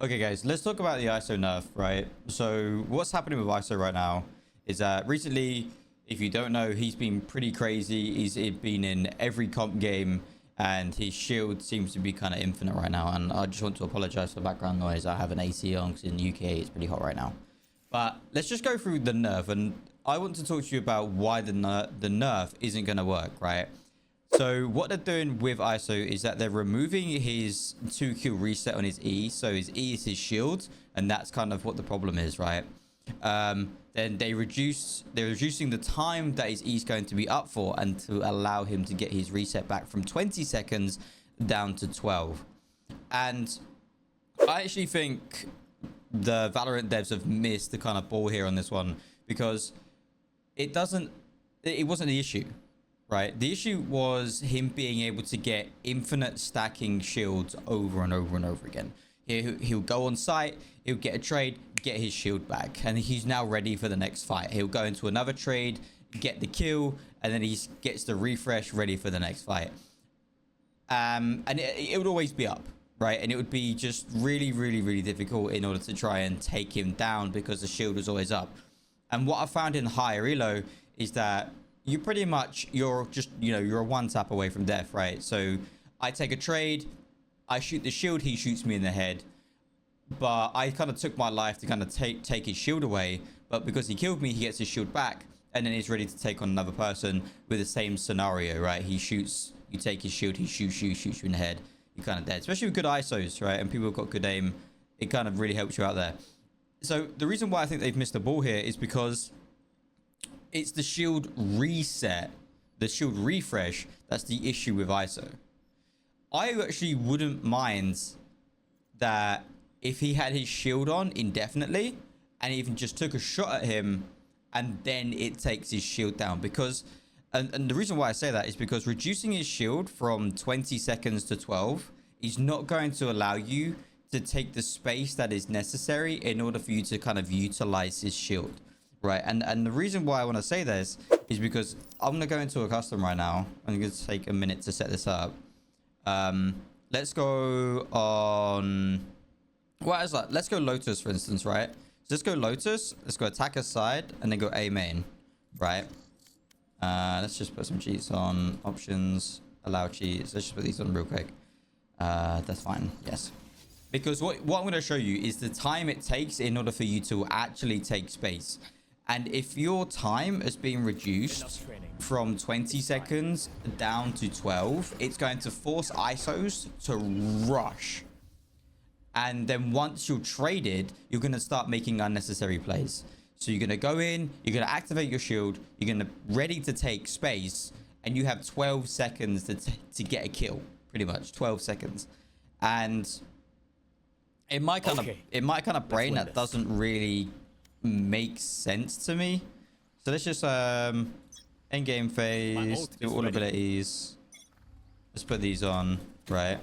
Okay, guys, let's talk about the ISO nerf, right? So what's happening with ISO right now is that recently, if you don't know, he's been pretty crazy. He's been in every comp game, and his shield seems to be kind of infinite right now. And I just want to apologize for background noise. I have an AC on because in the UK it's pretty hot right now. But let's just go through the nerf, and I want to talk to you about why the nerf isn't going to work, right? So what they're doing with ISO is that they're removing his 2-kill reset on his E. So his E is his shield, and that's kind of what the problem is, right? Then they're reducing the time that his E is going to be up for, and to allow him to get his reset back from 20 seconds down to 12. And I actually think the Valorant devs have missed the kind of ball here on this one, because it wasn't the issue. Right, the issue was him being able to get infinite stacking shields over and over and over again. He'll go on site, he'll get a trade, get his shield back, and he's now ready for the next fight. He'll go into another trade, get the kill, and then he gets the refresh, ready for the next fight. And it would always be up, right? And it would be just really, really, really difficult in order to try and take him down, because the shield was always up. And what I found in higher elo is that you pretty much, you're a one tap away from death, right? So I take a trade, I shoot the shield, he shoots me in the head, but I kind of took my life to kind of take his shield away. But because he killed me, he gets his shield back, and then he's ready to take on another person with the same scenario, right? He shoots, you take his shield, he shoots you in the head, you're kind of dead. Especially with good ISOs, right? And people have got good aim, it kind of really helps you out there. So the reason why I think they've missed the ball here is because it's the shield reset, the shield refresh, that's the issue with ISO. I actually wouldn't mind that if he had his shield on indefinitely and even just took a shot at him and then it takes his shield down. Because, and the reason why I say that is because reducing his shield from 20 seconds to 12 is not going to allow you to take the space that is necessary in order for you to kind of utilize his shield. Right, and the reason why I want to say this is because I'm going to go into a custom right now. I'm going to take a minute to set this up. Let's go on... What is that? Let's go Lotus, for instance, right? So let's go Lotus. Let's go attacker side, and then go A main, right? Let's just put some cheats on. Options, allow cheats. Let's just put these on real quick. That's fine, yes. Because what I'm going to show you is the time it takes in order for you to actually take space. And if your time is being reduced from 20 seconds down to 12, it's going to force ISOs to rush. And then once you're traded, you're going to start making unnecessary plays. So you're going to go in, you're going to activate your shield, you're going to ready to take space, and you have 12 seconds to get a kill, pretty much 12 seconds. And in my kind of brain, that doesn't really make sense to me. So let's just end game phase, do all abilities. Let's put these on, right?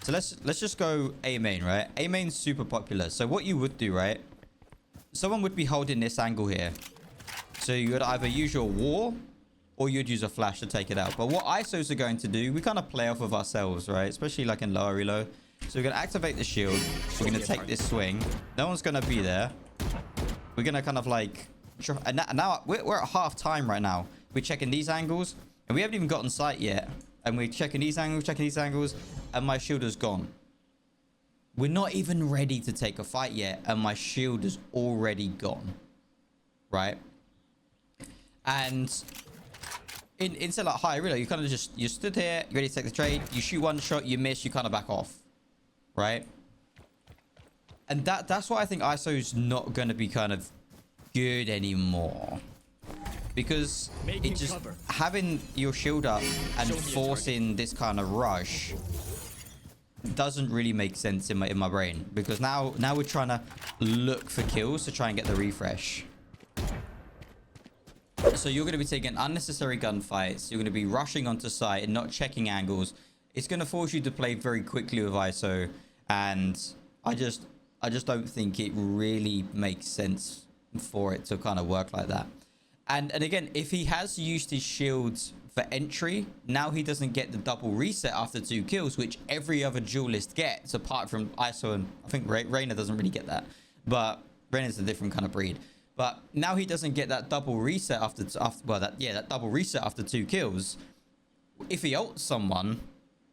So let's just go A main, right? A main's super popular. So what you would do, right? Someone would be holding this angle here. So you would either use your wall or you'd use a flash to take it out. But what ISOs are going to do, we kind of play off of ourselves, right? Especially like in lower elo. So we're going to activate the shield. We're going to take this swing. No one's going to be there. We're going to kind of like... And now we're at half time right now. We're checking these angles. And we haven't even gotten sight yet. And we're checking these angles. And my shield is gone. We're not even ready to take a fight yet. And my shield is already gone. Right? And... Instead of like high elo, you kind of just... You stood here. You're ready to take the trade. You shoot one shot. You miss. You kind of back off. Right? And that's why I think ISO is not going to be kind of good anymore, because it just having your shield up and forcing this kind of rush doesn't really make sense in my brain, because now we're trying to look for kills to try and get the refresh. So you're going to be taking unnecessary gunfights. You're going to be rushing onto site and not checking angles. It's going to force you to play very quickly with ISO, and I just don't think it really makes sense for it to kind of work like that. And again, if he has used his shields for entry, now he doesn't get the double reset after 2 kills, which every other duelist gets, apart from ISO, and I think Reyna doesn't really get that. But Reyna's a different kind of breed. But now he doesn't get that double reset after that double reset after 2 kills. If he ults someone,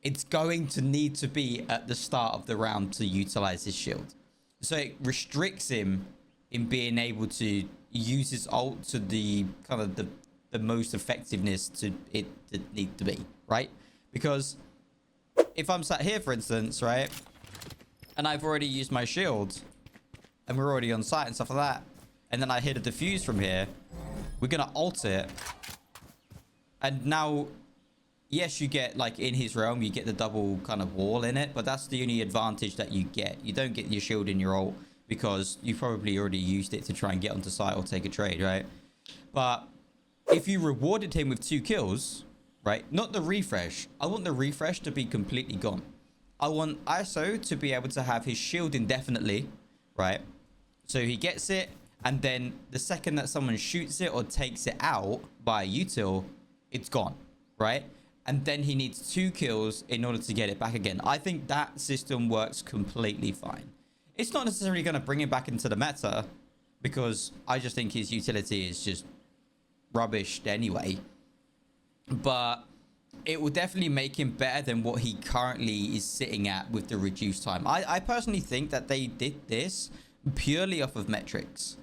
it's going to need to be at the start of the round to utilize his shield. So it restricts him in being able to use his ult to the kind of the most effectiveness to it need to be, right? Because if I'm sat here, for instance, right, and I've already used my shield and we're already on site and stuff like that, and then I hit a defuse from here, we're gonna ult it, and now yes, you get, like, in his realm you get the double kind of wall in it, but that's the only advantage that you get. You don't get your shield in your ult because you probably already used it to try and get onto site or take a trade, right? But if you rewarded him with 2 kills, right, not the refresh, I want the refresh to be completely gone. I want ISO to be able to have his shield indefinitely, right? So he gets it, and then the second that someone shoots it or takes it out by a util, it's gone, right? And then he needs 2 kills in order to get it back again. I think that system works completely fine. It's not necessarily going to bring him back into the meta, because I just think his utility is just rubbish anyway. But it will definitely make him better than what he currently is sitting at with the reduced time. I personally think that they did this purely off of metrics.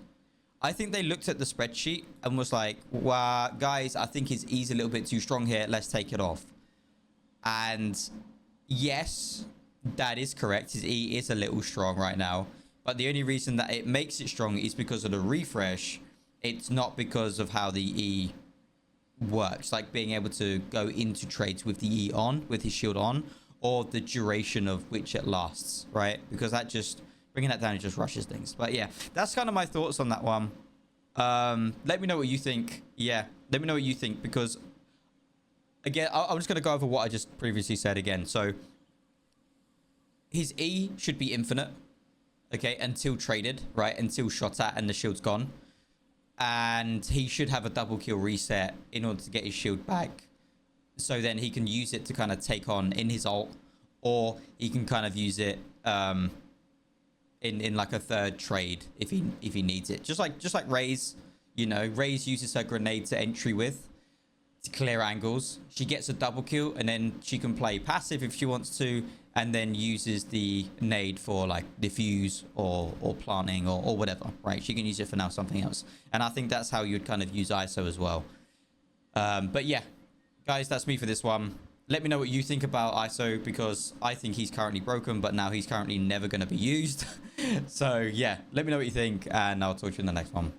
I think they looked at the spreadsheet and was like, wow, guys, I think his E's a little bit too strong here. Let's take it off. And yes, that is correct. His E is a little strong right now. But the only reason that it makes it strong is because of the refresh. It's not because of how the E works. Like being able to go into trades with the E on, with his shield on, or the duration of which it lasts, right? Because that just... bringing that down, it just rushes things. But yeah, that's kind of my thoughts on that one. Let me know what you think. Yeah, let me know what you think, because again, I'm just going to go over what I just previously said again. So his E should be infinite, okay, until traded, right? Until shot at and the shield's gone. And he should have a double kill reset in order to get his shield back. So then he can use it to kind of take on in his ult, or he can kind of use it in like a third trade if he needs it. Just like Raze, you know, Raze uses her grenade to entry with to clear angles. She gets a double kill, and then she can play passive if she wants to, and then uses the nade for like diffuse or planting or whatever, right? She can use it for now something else. And I think that's how you'd kind of use ISO as well. But yeah, guys, that's me for this one. Let me know what you think about ISO, because I think he's currently broken, but now he's currently never going to be used. So yeah, let me know what you think, and I'll talk to you in the next one.